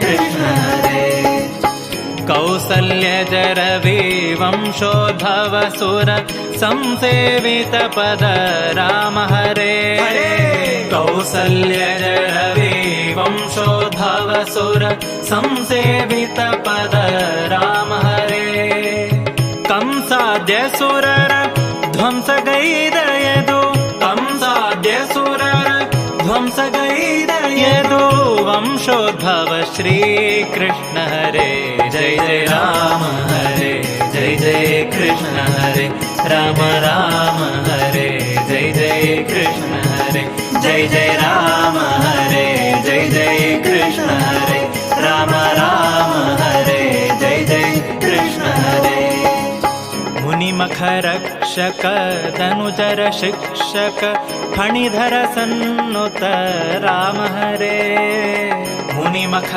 कृष्ण हरे कौसल्यजरवि वंशोद्भवसुर संसेवितपद राम हरे कौसल्यजरवि वंशोद्भवसुर संसेवितपद राम हरे कंसाद्यसुरर ध्वंसगैरयदु कंसाद्यसुरर ध्वंसगैरयदु वंशोद्भव श्रीकृष्ण हरे जय जय राम हरे जय जय कृष्ण हरे राम राम हरे जय जय कृष्ण हरे जय जय राम हरे जय जय कृष्ण हरे राम राम हरे जय जय कृष्ण हरे मुनिमखरक्षक धनुजर शिक्षक फणिधर सन्नुत राम हरे मुनिमख